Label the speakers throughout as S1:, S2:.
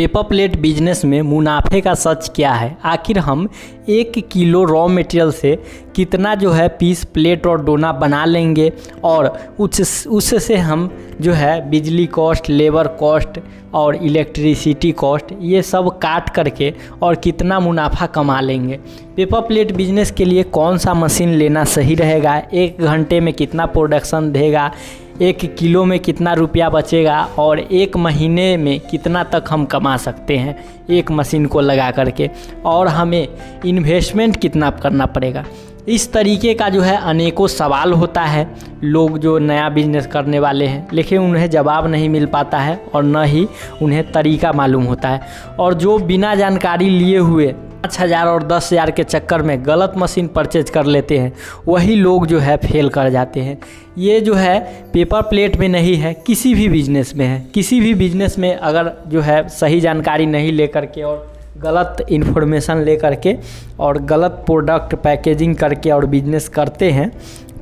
S1: Paper plate business में मुनाफे का सच क्या है? आखिर हम 1 किलो रॉ मटेरियल से कितना जो है पीस प्लेट और डोना बना लेंगे और उससे हम जो है बिजली कॉस्ट, लेबर कॉस्ट और इलेक्ट्रिसिटी कॉस्ट ये सब काट करके और कितना मुनाफा कमा लेंगे। पेपर प्लेट बिजनेस के लिए कौन सा मशीन लेना सही रहेगा, 1 घंटे में कितना प्रोडक्शन देगा, 1 किलो में कितना रुपया बचेगा और 1 महीने में कितना तक हम कमा सकते हैं एक मशीन को लगा करके, और हमें इन्वेस्टमेंट कितना करना पड़ेगा। इस तरीके का जो है अनेकों सवाल होता है। लोग जो नया बिजनेस करने वाले हैं लेकिन उन्हें जवाब नहीं मिल पाता है और न ही उन्हें तरीका मालूम होता है, और जो बिना जानकारी लिए हुए 5,000 और 10,000 के चक्कर में गलत मशीन परचेज कर लेते हैं, वही लोग जो है फेल कर जाते हैं। ये जो है पेपर प्लेट में नहीं है, किसी भी बिजनेस में है। किसी भी बिजनेस में अगर जो है सही जानकारी नहीं लेकर के और गलत इन्फॉर्मेशन ले करके और गलत प्रोडक्ट पैकेजिंग करके और बिजनेस करते हैं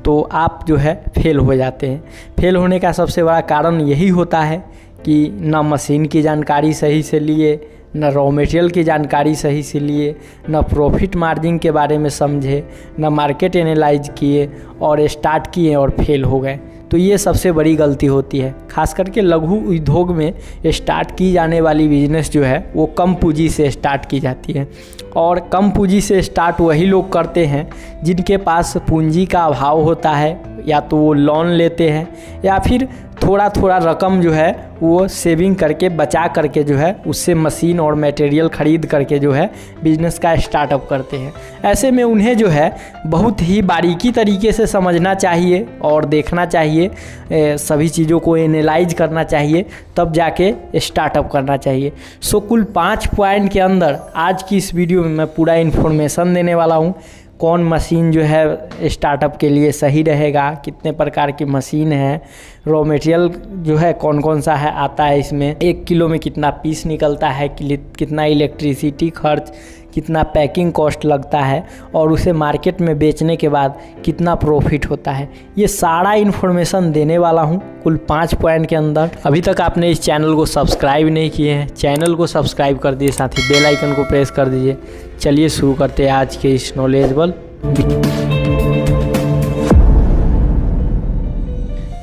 S1: तो आप जो है फेल हो जाते हैं। फेल होने का सबसे बड़ा कारण यही होता है कि ना मशीन की जानकारी सही से लिए, न रॉ मटेरियल की जानकारी सही से लिए, न प्रॉफिट मार्जिन के बारे में समझे, न मार्केट एनालाइज किए और स्टार्ट किए और फेल हो गए। तो ये सबसे बड़ी गलती होती है। खास करके लघु उद्योग में स्टार्ट की जाने वाली बिजनेस जो है वो कम पूंजी से स्टार्ट की जाती है, और कम पूंजी से स्टार्ट वही लोग करते हैं जिनके पास पूंजी का अभाव होता है, या तो वो लोन लेते हैं या फिर थोड़ा थोड़ा रकम जो है वो सेविंग करके बचा करके जो है उससे मशीन और मटेरियल ख़रीद करके जो है बिज़नेस का स्टार्टअप करते हैं। ऐसे में उन्हें जो है बहुत ही बारीकी तरीके से समझना चाहिए और देखना चाहिए, सभी चीज़ों को एनालाइज करना चाहिए, तब जाके स्टार्टअप करना चाहिए। सो कुल 5 पॉइंट के अंदर आज की इस वीडियो में मैं पूरा इन्फॉर्मेशन देने वाला हूँ। कौन मशीन जो है स्टार्टअप के लिए सही रहेगा, कितने प्रकार की मशीन है, रॉ मटेरियल जो है कौन कौन सा है आता है इसमें, 1 किलो में कितना पीस निकलता है, कितना इलेक्ट्रिसिटी खर्च, कितना पैकिंग कॉस्ट लगता है और उसे मार्केट में बेचने के बाद कितना प्रॉफिट होता है। ये सारा इन्फॉर्मेशन देने वाला हूँ कुल 5 पॉइंट के अंदर। अभी तक आपने इस चैनल को सब्सक्राइब नहीं किए हैं, चैनल को सब्सक्राइब कर दीजिए, साथ ही बेल आइकन को प्रेस कर दीजिए। चलिए शुरू करते हैं आज के इस नॉलेजेबल।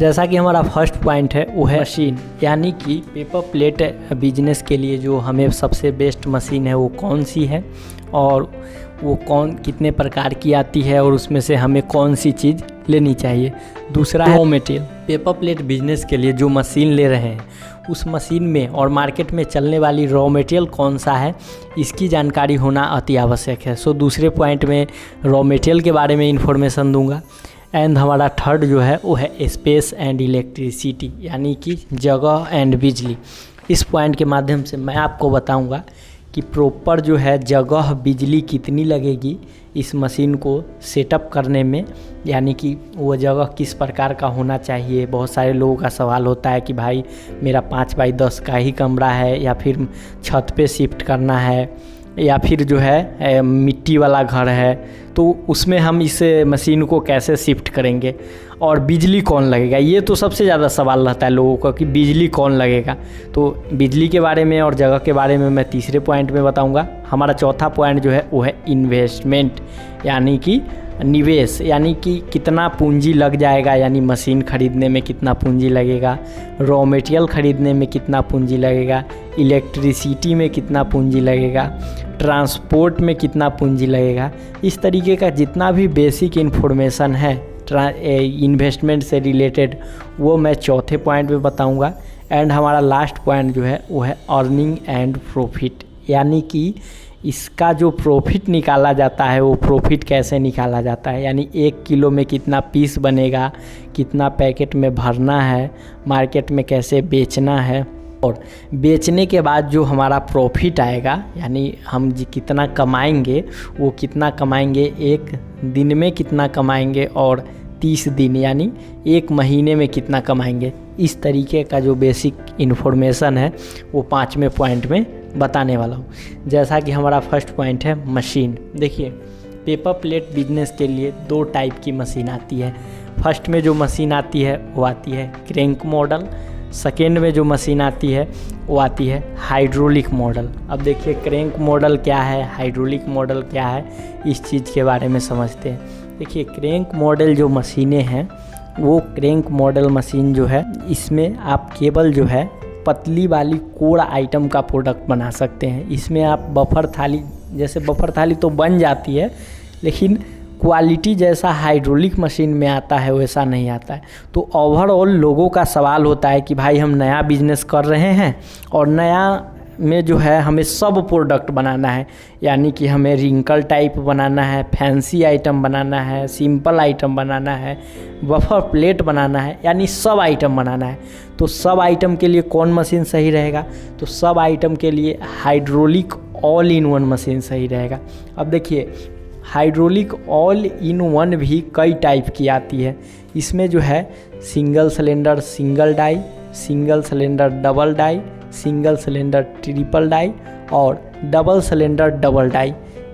S1: जैसा कि हमारा फर्स्ट पॉइंट है वो है मशीन, यानी कि पेपर प्लेट बिजनेस के लिए जो हमें सबसे बेस्ट मशीन है वो कौन सी है और वो कितने प्रकार की आती है और उसमें से हमें कौन सी चीज़ लेनी चाहिए। दूसरा है raw material. Paper plate business के लिए जो मशीन ले रहे हैं उस मशीन में और मार्केट में चलने वाली रॉ मटेरियल कौन सा है इसकी जानकारी होना अति आवश्यक है। सो दूसरे पॉइंट में रॉ मटेरियल के बारे में इंफॉर्मेशन दूंगा। एंड हमारा थर्ड जो है वो है स्पेस एंड इलेक्ट्रिसिटी, यानी कि जगह एंड बिजली। इस पॉइंट के माध्यम से मैं आपको बताऊंगा कि प्रॉपर जो है जगह बिजली कितनी लगेगी इस मशीन को सेटअप करने में, यानी कि वो जगह किस प्रकार का होना चाहिए। बहुत सारे लोगों का सवाल होता है कि भाई मेरा 5 बाई 10 का ही कमरा है, या फिर छत पे शिफ्ट करना है, या फिर जो है मिट्टी वाला घर है, तो उसमें हम इस मशीन को कैसे शिफ्ट करेंगे और बिजली कौन लगेगा। ये तो सबसे ज़्यादा सवाल रहता है लोगों का कि बिजली कौन लगेगा। तो बिजली के बारे में और जगह के बारे में मैं तीसरे पॉइंट में बताऊंगा। हमारा चौथा पॉइंट जो है वो है इन्वेस्टमेंट, यानी कि निवेश, यानी कि कितना पूंजी लग जाएगा, यानी मशीन ख़रीदने में कितना पूंजी लगेगा, रॉ मटेरियल ख़रीदने में कितना पूंजी लगेगा, इलेक्ट्रिसिटी में कितना पूंजी लगेगा, ट्रांसपोर्ट में कितना पूंजी लगेगा। इस तरीके का जितना भी बेसिक इन्फॉर्मेशन है इन्वेस्टमेंट से रिलेटेड वो मैं चौथे पॉइंट में बताऊंगा। एंड हमारा लास्ट पॉइंट जो है वो है अर्निंग एंड प्रॉफिट, यानी कि इसका जो प्रॉफिट निकाला जाता है वो प्रॉफिट कैसे निकाला जाता है, यानी 1 किलो में कितना पीस बनेगा, कितना पैकेट में भरना है, मार्केट में कैसे बेचना है, और बेचने के बाद जो हमारा प्रॉफिट आएगा यानी हम कितना कमाएंगे, वो कितना कमाएंगे, 1 दिन में कितना कमाएंगे और 30 दिन यानी 1 महीने में कितना कमाएंगे। इस तरीके का जो बेसिक इन्फॉर्मेशन है वो 5वें पॉइंट में बताने वाला हूँ। जैसा कि हमारा फर्स्ट पॉइंट है मशीन। देखिए पेपर प्लेट बिजनेस के लिए 2 टाइप की मशीन आती है। फर्स्ट में जो मशीन आती है वो आती है क्रैंक मॉडल, सेकेंड में जो मशीन आती है वो आती है हाइड्रोलिक मॉडल। अब देखिए क्रेंक मॉडल क्या है, हाइड्रोलिक मॉडल क्या है, इस चीज़ के बारे में समझते हैं। देखिए क्रेंक मॉडल जो मशीनें हैं वो क्रेंक मॉडल मशीन जो है इसमें आप केवल जो है पतली वाली कोर आइटम का प्रोडक्ट बना सकते हैं। इसमें आप बफर थाली, जैसे बफर थाली तो बन जाती है लेकिन क्वालिटी जैसा हाइड्रोलिक मशीन में आता है वैसा नहीं आता है। तो ओवरऑल लोगों का सवाल होता है कि भाई हम नया बिजनेस कर रहे हैं और नया में जो है हमें सब प्रोडक्ट बनाना है, यानी कि हमें रिंकल टाइप बनाना है, फैंसी आइटम बनाना है, सिंपल आइटम बनाना है, बफर प्लेट बनाना है, यानी सब आइटम बनाना है। तो सब आइटम के लिए कौन मशीन सही रहेगा? तो सब आइटम के लिए hydraulic all in one machine सही रहेगा। अब देखिए हाइड्रोलिक ऑल इन वन भी कई टाइप की आती है। इसमें जो है single cylinder single die, single cylinder double die, single cylinder triple die और डबल सिलेंडर डबल डाई,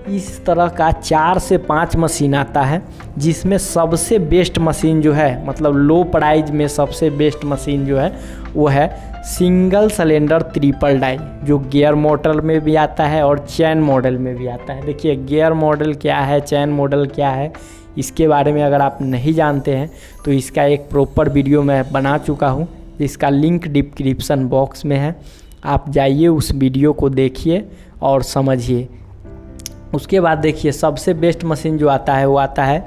S1: इस तरह का 4 से 5 मशीन आता है। जिसमें सबसे बेस्ट मशीन जो है, मतलब लो प्राइस में सबसे बेस्ट मशीन जो है वो है सिंगल सिलेंडर ट्रिपल डाई, जो गियर मॉडल में भी आता है और चैन मॉडल में भी आता है। देखिए गियर मॉडल क्या है, चैन मॉडल क्या है, इसके बारे में अगर आप नहीं जानते हैं तो इसका एक प्रॉपर वीडियो मैं बना चुका हूँ, इसका लिंक डिस्क्रिप्शन बॉक्स में है। आप जाइए उस वीडियो को देखिए और समझिए। उसके बाद देखिए सबसे बेस्ट मशीन जो आता है वो आता है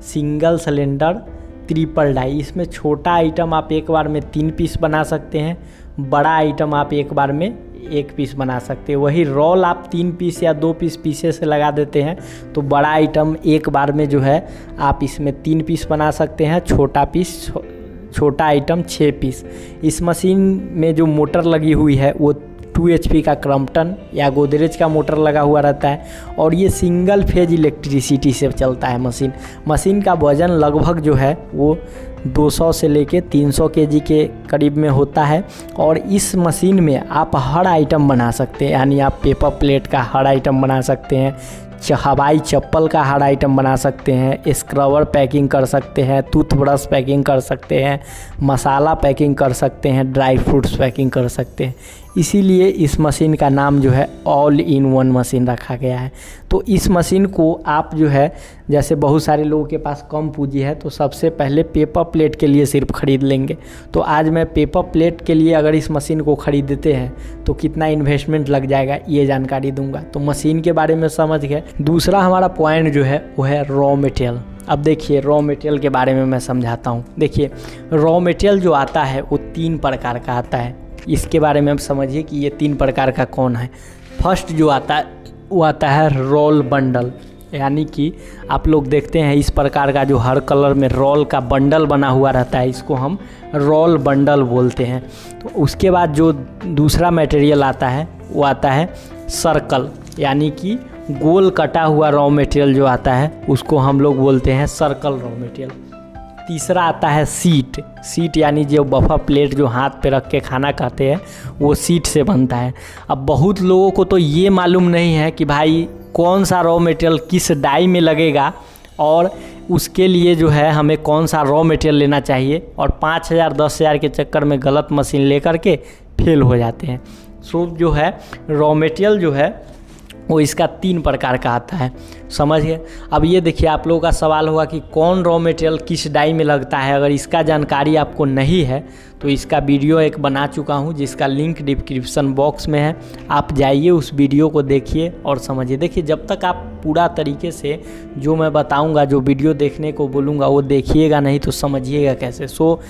S1: सिंगल सिलेंडर ट्रिपल डाई। इसमें छोटा आइटम आप एक बार में 3 पीस बना सकते हैं, बड़ा आइटम आप एक बार में 1 पीस बना सकते हैं। वही रोल आप 3 पीस या 2 पीस पीछे से लगा देते हैं तो बड़ा आइटम एक बार में जो है आप इसमें 3 पीस बना सकते हैं, छोटा आइटम 6 पीस। इस मशीन में जो मोटर लगी हुई है वो 2 HP का क्रम्पटन या गोदरेज का मोटर लगा हुआ रहता है और ये सिंगल फेज इलेक्ट्रिसिटी से चलता है। मशीन का वज़न लगभग जो है वो 200 से लेके 300 kg के करीब में होता है। और इस मशीन में आप हर आइटम बना सकते हैं, यानी आप पेपर प्लेट का हर आइटम बना सकते हैं, हवाई चप्पल का हर आइटम बना सकते हैं, स्क्रबर पैकिंग कर सकते हैं, टूथब्रश पैकिंग कर सकते हैं, मसाला पैकिंग कर सकते हैं, ड्राई फ्रूट्स पैकिंग कर सकते हैं। इसीलिए इस मशीन का नाम जो है ऑल इन वन मशीन रखा गया है। तो इस मशीन को आप जो है, जैसे बहुत सारे लोगों के पास कम पूंजी है तो सबसे पहले पेपर प्लेट के लिए सिर्फ ख़रीद लेंगे। तो आज मैं पेपर प्लेट के लिए अगर इस मशीन को ख़रीदते हैं तो कितना इन्वेस्टमेंट लग जाएगा ये जानकारी दूंगा। तो मशीन के बारे में समझ गए। दूसरा हमारा पॉइंट जो है वो है रॉ मटेरियल। अब देखिए रॉ मटेरियल के बारे में मैं समझाता हूँ। देखिए रॉ मटेरियल जो आता है वो 3 प्रकार का आता है। इसके बारे में आप समझिए कि ये 3 प्रकार का कौन है। फर्स्ट जो आता है वो आता है रोल बंडल, यानी कि आप लोग देखते हैं इस प्रकार का जो हर कलर में रोल का बंडल बना हुआ रहता है, इसको हम रोल बंडल बोलते हैं। तो उसके बाद जो दूसरा मटेरियल आता है वो आता है सर्कल, यानी कि गोल कटा हुआ रॉ मटेरियल जो आता है उसको हम लोग बोलते हैं सर्कल रॉ मटेरियल। तीसरा आता है सीट यानी जो बफर प्लेट जो हाथ पे रख के खाना खाते हैं वो सीट से बनता है। अब बहुत लोगों को तो ये मालूम नहीं है कि भाई कौन सा रॉ मटेरियल किस डाई में लगेगा और उसके लिए जो है हमें कौन सा रॉ मटेरियल लेना चाहिए, और 5,000 10,000 के चक्कर में गलत मशीन लेकर के फेल हो जाते हैं। सो जो है रॉ मटेरियल जो है वो इसका 3 प्रकार का आता है, समझ गए। अब ये देखिए आप लोगों का सवाल होगा कि कौन रॉ मटेरियल किस डाई में लगता है। अगर इसका जानकारी आपको नहीं है तो इसका वीडियो एक बना चुका हूँ जिसका लिंक डिस्क्रिप्शन बॉक्स में है। आप जाइए उस वीडियो को देखिए और समझिए। देखिए जब तक आप पूरा तरीके से जो मैं बताऊँगा, जो वीडियो देखने को बोलूँगा वो देखिएगा नहीं तो समझिएगा कैसे। सो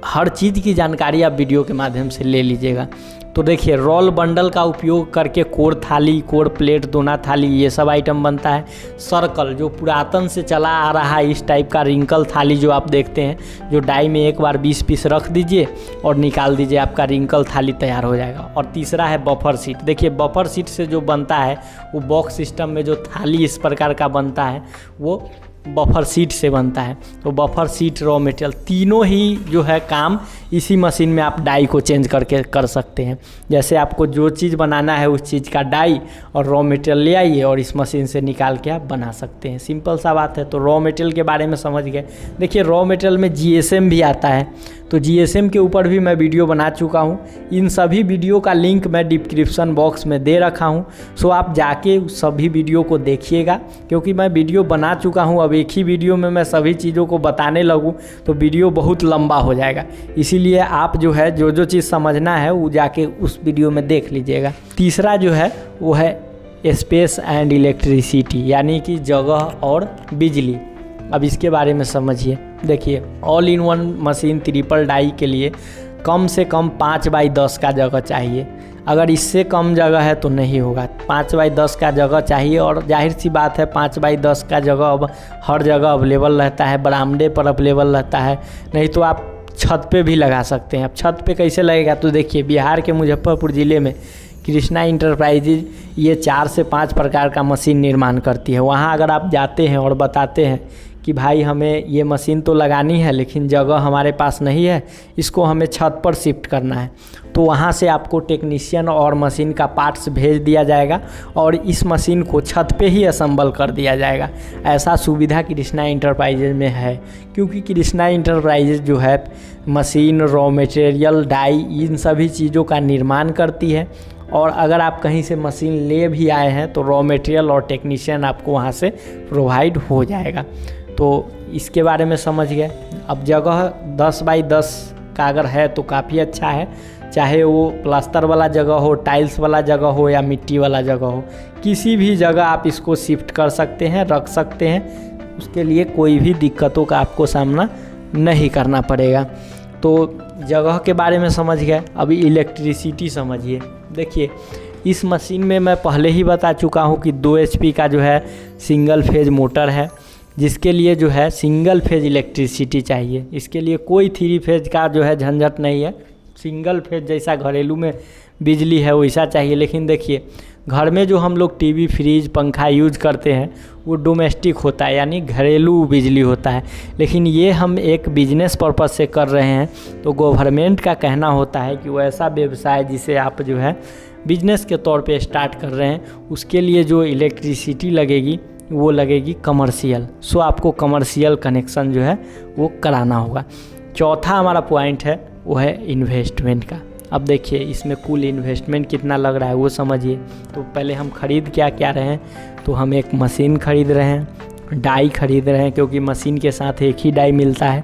S1: हर चीज़ की जानकारी आप वीडियो के माध्यम से ले लीजिएगा। तो देखिए रोल बंडल का उपयोग करके कोर थाली, कोर प्लेट, दोना थाली ये सब आइटम बनता है। सर्कल जो पुरातन से चला आ रहा है, इस टाइप का रिंकल थाली जो आप देखते हैं, जो डाई में एक बार 20 पीस रख दीजिए और निकाल दीजिए, आपका रिंकल थाली तैयार हो जाएगा। और तीसरा है बफर सीट। देखिए बफर सीट से जो बनता है वो बॉक्स सिस्टम में जो थाली इस प्रकार का बनता है वो बफर सीट से बनता है। तो बफर सीट, रॉ मटेरियल, तीनों ही जो है काम इसी मशीन में आप डाई को चेंज करके कर सकते हैं। जैसे आपको जो चीज़ बनाना है उस चीज़ का डाई और रॉ मटेरियल ले आइए और इस मशीन से निकाल के आप बना सकते हैं। सिंपल सा बात है। तो रॉ मटेरियल के बारे में समझ गए। देखिए रॉ मटेरियल में GSM भी आता है। तो जीएसएम के ऊपर भी मैं वीडियो बना चुका हूँ। इन सभी वीडियो का लिंक मैं डिस्क्रिप्शन बॉक्स में दे रखा हूँ। सो आप जाके सभी वीडियो को देखिएगा, क्योंकि मैं वीडियो बना चुका हूँ। अब एक ही वीडियो में मैं सभी चीज़ों को बताने लगूँ तो वीडियो बहुत लंबा हो जाएगा। इसीलिए आप जो है जो चीज़ समझना है वो जाके उस वीडियो में देख लीजिएगा। तीसरा जो है वो है स्पेस एंड इलेक्ट्रिसिटी, यानी कि जगह और बिजली। अब इसके बारे में समझिए। देखिए, all in one machine triple die के लिए कम से कम 5x10 का जगह चाहिए। अगर इससे कम जगह है तो नहीं होगा। 5x10 का जगह चाहिए, और जाहिर सी बात है 5x10 का जगह अब हर जगह अवेलेबल रहता है, बरामदे पर अवेलेबल रहता है, नहीं तो आप छत पे भी लगा सकते हैं। अब छत पे कैसे लगेगा, तो देखिए बिहार के मुजफ्फरपुर ज़िले में कृष्णा इंटरप्राइजेज ये 4 से 5 प्रकार का मशीन निर्माण करती है। वहाँ अगर आप जाते हैं और बताते हैं कि भाई हमें ये मशीन तो लगानी है लेकिन जगह हमारे पास नहीं है, इसको हमें छत पर शिफ्ट करना है, तो वहाँ से आपको टेक्नीशियन और मशीन का पार्ट्स भेज दिया जाएगा और इस मशीन को छत पे ही असेंबल कर दिया जाएगा। ऐसा सुविधा कृष्णा इंटरप्राइजेज में है, क्योंकि कृष्णा इंटरप्राइजेज जो है मशीन, रॉ मटेरियल, डाई, इन सभी चीज़ों का निर्माण करती है। और अगर आप कहीं से मशीन ले भी आए हैं तो रॉ मटेरियल और टेक्नीशियन आपको वहाँ से प्रोवाइड हो जाएगा। तो इसके बारे में समझ गए। अब जगह 10x10 का अगर है तो काफ़ी अच्छा है, चाहे वो प्लास्टर वाला जगह हो, टाइल्स वाला जगह हो या मिट्टी वाला जगह हो, किसी भी जगह आप इसको शिफ्ट कर सकते हैं, रख सकते हैं। उसके लिए कोई भी दिक्कतों का आपको सामना नहीं करना पड़ेगा। तो जगह के बारे में समझ गए। अभी इलेक्ट्रिसिटी समझिए। देखिए, इस मशीन में मैं पहले ही बता चुका हूँ कि 2 HP का जो है सिंगल फेज मोटर है, जिसके लिए जो है सिंगल फेज इलेक्ट्रिसिटी चाहिए। इसके लिए कोई 3 फेज का जो है झंझट नहीं है। सिंगल फेज जैसा घरेलू में बिजली है वैसा चाहिए। लेकिन देखिए, घर में जो हम लोग टीवी, फ्रिज, पंखा यूज करते हैं वो डोमेस्टिक होता है, यानी घरेलू बिजली होता है। लेकिन ये हम एक बिजनेस पर्पज़ से कर रहे हैं, तो गवर्नमेंट का कहना होता है कि वो ऐसा व्यवसाय जिसे आप जो है बिजनेस के तौर पे स्टार्ट कर रहे हैं, उसके लिए जो इलेक्ट्रिसिटी लगेगी वो लगेगी कमर्शियल। सो आपको कमर्शियल कनेक्शन जो है वो कराना होगा। चौथा हमारा पॉइंट है वो है इन्वेस्टमेंट का। अब देखिए, इसमें कुल इन्वेस्टमेंट कितना लग रहा है वो समझिए। तो पहले हम खरीद क्या रहे हैं, तो हम एक मशीन खरीद रहे हैं, डाई खरीद रहे हैं, क्योंकि मशीन के साथ एक ही डाई मिलता है,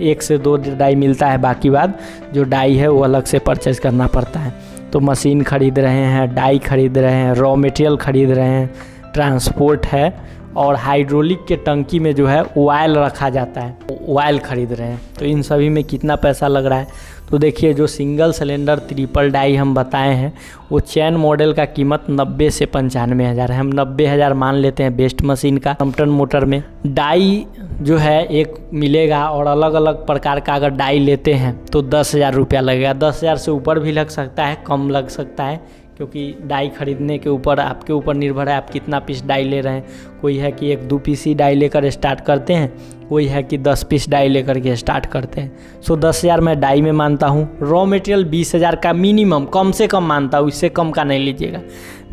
S1: 1 से 2 डाई मिलता है, बाकी बात जो डाई है वो अलग से परचेज़ करना पड़ता है। तो मशीन खरीद रहे हैं, डाई खरीद रहे हैं, रॉ मटेरियल खरीद रहे हैं, ट्रांसपोर्ट है, और हाइड्रोलिक के टंकी में जो है ऑयल रखा जाता है, ऑयल खरीद रहे हैं। तो इन सभी में कितना पैसा लग रहा है, तो देखिए, जो सिंगल सिलेंडर ट्रिपल डाई हम बताए हैं वो चैन मॉडल का कीमत 90 से 95 हज़ार है। हम 90 हज़ार मान लेते हैं बेस्ट मशीन का। क्रम्पटन मोटर में डाई जो है एक मिलेगा, और अलग अलग प्रकार का अगर डाई लेते हैं तो 10,000 रुपया लगेगा। 10,000 से ऊपर भी लग सकता है, कम लग सकता है, क्योंकि डाई खरीदने के ऊपर आपके ऊपर निर्भर है आप कितना पीस डाई ले रहे हैं। कोई है कि 1-2 पीस ही डाई लेकर स्टार्ट करते हैं, कोई है कि 10 पीस डाई लेकर के स्टार्ट करते हैं। सो 10,000 मैं डाई में मानता हूँ। रॉ मटेरियल 20,000 का मिनिमम, कम से कम मानता हूँ, इससे कम का नहीं लीजिएगा।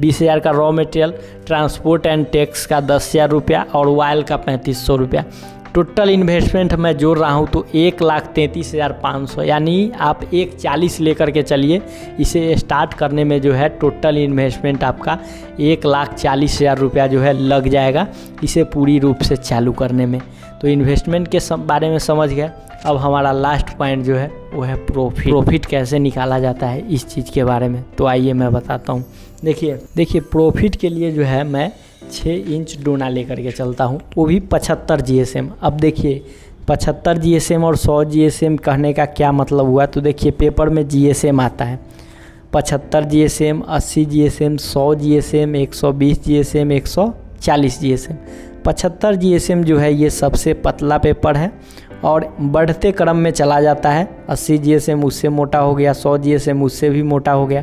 S1: 20,000 का raw material, transport and tax का 10,000 रुपया और ऑयल का 3500 रुपया। टोटल इन्वेस्टमेंट मैं जोड़ रहा हूँ तो 1,33,500, यानी आप 1,40,000 लेकर के चलिए। इसे स्टार्ट करने में जो है टोटल इन्वेस्टमेंट आपका 1,40,000 रुपया जो है लग जाएगा, इसे पूरी रूप से चालू करने में। तो इन्वेस्टमेंट के सब बारे में समझ गए। अब हमारा लास्ट पॉइंट जो है वो है प्रॉफिट कैसे निकाला जाता है इस चीज़ के बारे में। तो आइए मैं बताता हूँ। देखिए प्रॉफिट के लिए जो है मैं 6 इंच डोना लेकर के चलता हूँ, वो भी 75 GSM। अब देखिए 75 GSM और 100 GSM कहने का क्या मतलब हुआ, तो देखिए पेपर में GSM आता है, 75 GSM, 80 GSM, 100 GSM, 120 GSM, 140 GSM। 75 GSM जो है ये सबसे पतला पेपर है और बढ़ते क्रम में चला जाता है। 80 GSM उससे मोटा हो गया, 100 GSM उससे भी मोटा हो गया।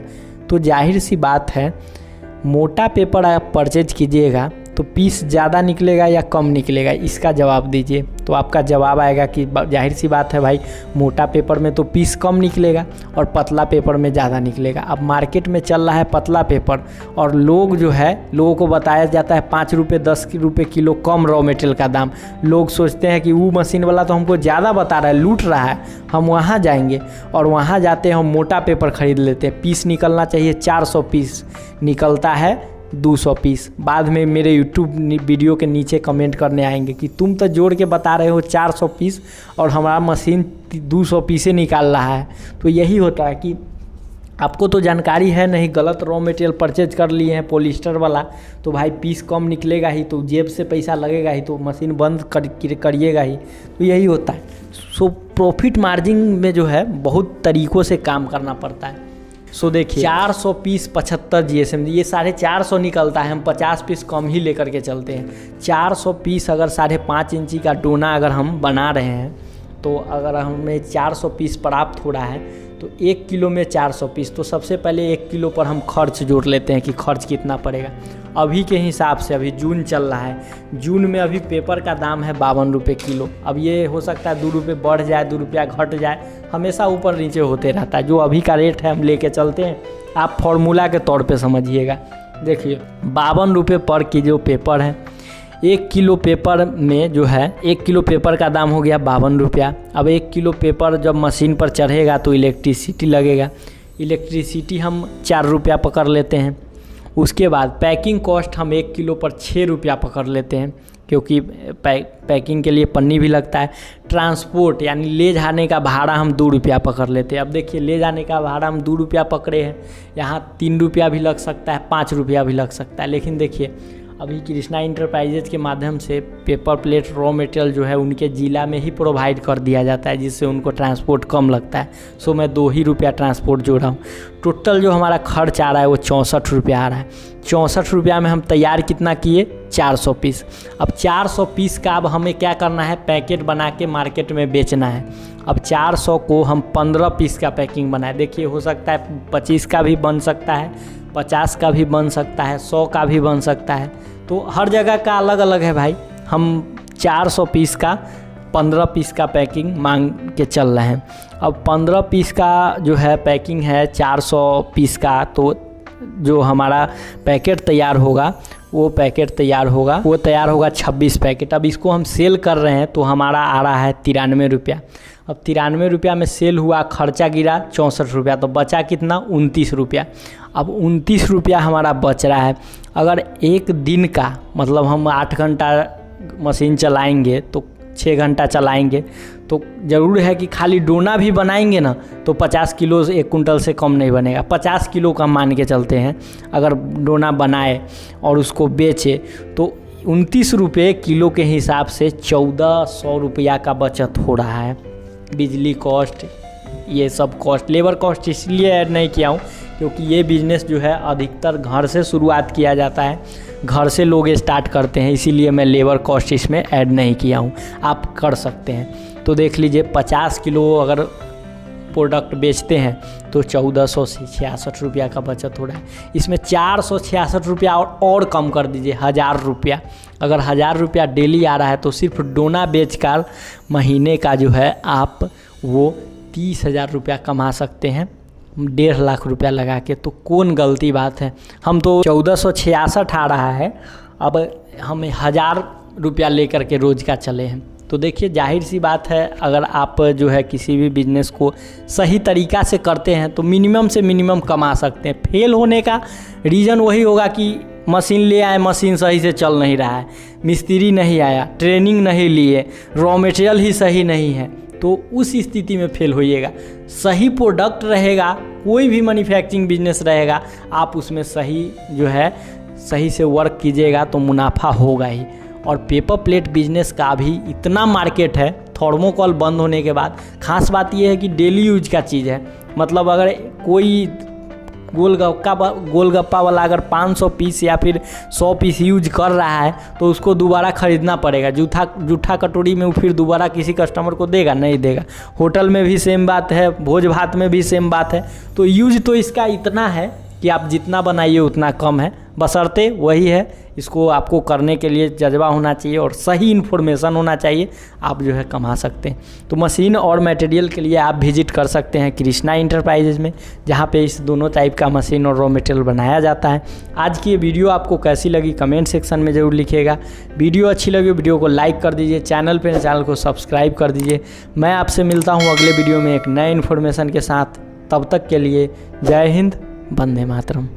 S1: तो जाहिर सी बात है मोटा पेपर आप परचेज कीजिएगा तो पीस ज़्यादा निकलेगा या कम निकलेगा, इसका जवाब दीजिए। तो आपका जवाब आएगा कि जाहिर सी बात है भाई, मोटा पेपर में तो पीस कम निकलेगा और पतला पेपर में ज़्यादा निकलेगा। अब मार्केट में चल रहा है पतला पेपर और लोगों को बताया जाता है 5 रुपये 10 रुपये किलो कम रॉ मटेरियल का दाम। लोग सोचते हैं कि वो मशीन वाला तो हमको ज़्यादा बता रहा है, लूट रहा है, हम वहाँ जाएंगे और वहाँ जाते हैं हम मोटा पेपर ख़रीद लेते हैं। पीस निकलना चाहिए 400 पीस, निकलता है 200 पीस। बाद में मेरे यूट्यूब वीडियो के नीचे कमेंट करने आएंगे कि तुम तो जोड़ के बता रहे हो 400 पीस और हमारा मशीन 200 पीसे निकाल रहा है। तो यही होता है कि आपको तो जानकारी है नहीं, गलत रॉ मटेरियल परचेज कर लिए हैं पॉलिस्टर वाला, तो भाई पीस कम निकलेगा ही, तो जेब से पैसा लगेगा ही, तो मशीन बंद करिएगा ही। तो यही होता है। सो प्रॉफिट मार्जिन में जो है बहुत तरीक़ों से काम करना पड़ता है। सो देखिए 400 पीस 75 GSM, ये 450 निकलता है, हम 50 पीस कम ही लेकर के चलते हैं। 400 पीस अगर 5.5 इंची का डोना अगर हम बना रहे हैं, तो अगर हमें 400 पीस प्राप्त हो रहा है तो 1 किलो में 400 पीस, तो सबसे पहले 1 किलो पर हम खर्च जोड़ लेते हैं कि खर्च कितना पड़ेगा। अभी के हिसाब से अभी जून चल रहा है, जून में अभी पेपर का दाम है 52 रुपये किलो। अब ये हो सकता है 2 रुपये बढ़ जाए, 2 रुपया घट जाए, हमेशा ऊपर नीचे होते रहता है। जो अभी का रेट है हम लेके चलते हैं, आप फॉर्मूला के तौर पे समझिएगा। देखिए 52 रुपये पर की जो पेपर है, 1 किलो पेपर में जो है 1 किलो पेपर का दाम हो गया 52 रुपया। अब 1 किलो पेपर जब मशीन पर चढ़ेगा तो इलेक्ट्रिसिटी लगेगा, इलेक्ट्रिसिटी हम 4 रुपया पकड़ लेते हैं। उसके बाद पैकिंग कॉस्ट हम 1 किलो पर 6 रुपया पकड़ लेते हैं, क्योंकि पैकिंग के लिए पन्नी भी लगता है। ट्रांसपोर्ट यानी ले जाने का भाड़ा हम 2 रुपया पकड़ लेते हैं। अब देखिए ले जाने का भाड़ा हम 2 रुपया पकड़े हैं, यहाँ 3 रुपया भी लग सकता है, 5 रुपया भी लग सकता है। लेकिन देखिए अभी कृष्णा इंटरप्राइजेज के माध्यम से पेपर प्लेट रॉ मटेरियल जो है उनके ज़िला में ही प्रोवाइड कर दिया जाता है, जिससे उनको ट्रांसपोर्ट कम लगता है। सो मैं 2 ही रुपया ट्रांसपोर्ट जोड़ा हूँ। टोटल जो हमारा खर्च आ रहा है वो 64 रुपया आ रहा है। 64 रुपया में हम तैयार कितना किए, 400 पीस। अब 400 पीस का अब हमें क्या करना है, पैकेट बना के मार्केट में बेचना है। अब 400 को हम 15 पीस का पैकिंग बनाए। देखिए हो सकता है 25 का भी बन सकता है, 50 का भी बन सकता है, 100 का भी बन सकता है। तो हर जगह का अलग अलग है भाई। हम 400 पीस का 15 पीस का पैकिंग मांग के चल रहे हैं। अब 15 पीस का जो है पैकिंग है 400 पीस का, तो जो हमारा पैकेट तैयार होगा वो तैयार होगा 26 पैकेट। अब इसको हम सेल कर रहे हैं तो हमारा आ रहा है 93 रुपया। अब 93 रुपया में सेल हुआ, खर्चा गिरा 64 रुपया, तो बचा कितना, 29 रुपया। अब 29 रुपया हमारा बच रहा है। अगर एक दिन का मतलब हम 8 घंटा मशीन चलाएंगे तो 6 घंटा चलाएंगे, तो ज़रूर है कि खाली डोना भी बनाएंगे ना तो 50 किलो से 1 कुंटल से कम नहीं बनेगा। 50 किलो का मान के चलते हैं, अगर डोना बनाए और उसको बेचे तो 29 रुपये किलो के हिसाब से 1400 रुपया का बचत हो रहा है। बिजली कॉस्ट, ये सब कॉस्ट, लेबर कॉस्ट इसलिए ऐड नहीं किया हूँ क्योंकि ये बिज़नेस जो है अधिकतर घर से शुरुआत किया जाता है, घर से लोग स्टार्ट करते हैं, इसीलिए मैं लेबर कॉस्ट इसमें ऐड नहीं किया हूँ। आप कर सकते हैं। तो देख लीजिए 50 किलो अगर प्रोडक्ट बेचते हैं तो 1466 रुपया का बचत हो रहा है। इसमें 466 रुपया और कम कर दीजिए, 1000 रुपया। अगर 1000 रुपया डेली आ रहा है तो सिर्फ डोना बेचकर महीने का जो है आप वो 30,000 रुपया कमा सकते हैं, 1.5 लाख रुपया लगा के। तो कौन गलती बात है, हम तो 1466 आ रहा है, अब हम 1000 रुपया लेकर के रोज़ का चले हैं। तो देखिए जाहिर सी बात है, अगर आप जो है किसी भी बिज़नेस को सही तरीक़ा से करते हैं तो मिनिमम से मिनिमम कमा सकते हैं। फेल होने का रीज़न वही होगा कि मशीन ले आए, मशीन सही से चल नहीं रहा है, मिस्त्री नहीं आया, ट्रेनिंग नहीं लिए, रॉ मटेरियल ही सही नहीं है, तो उस स्थिति में फेल होइएगा। सही प्रोडक्ट रहेगा, कोई भी मैन्युफैक्चरिंग बिजनेस रहेगा, आप उसमें सही जो है सही से वर्क कीजिएगा तो मुनाफा होगा ही। और पेपर प्लेट बिजनेस का भी इतना मार्केट है, थर्मोकोल बंद होने के बाद। खास बात यह है कि डेली यूज का चीज़ है, मतलब अगर कोई गोलगप्पा वाला अगर 500 पीस या फिर 100 पीस यूज कर रहा है तो उसको दोबारा ख़रीदना पड़ेगा। जूठा कटोरी में वो फिर दोबारा किसी कस्टमर को देगा, नहीं देगा। होटल में भी सेम बात है, भोज भात में भी सेम बात है। तो यूज तो इसका इतना है कि आप जितना बनाइए उतना कम है, बशर्ते वही है, इसको आपको करने के लिए जज्बा होना चाहिए और सही इन्फॉर्मेशन होना चाहिए, आप जो है कमा सकते हैं। तो मशीन और मटेरियल के लिए आप विजिट कर सकते हैं कृष्णा इंटरप्राइजेज में, जहाँ पे इस दोनों टाइप का मशीन और रॉ मटेरियल बनाया जाता है। आज की ये वीडियो आपको कैसी लगी कमेंट सेक्शन में ज़रूर लिखिएगा। वीडियो अच्छी लगी वीडियो को लाइक कर दीजिए, चैनल को सब्सक्राइब कर दीजिए। मैं आपसे मिलता हूँ अगले वीडियो में एक नए इन्फॉर्मेशन के साथ। तब तक के लिए जय हिंद, वंदे मातरम।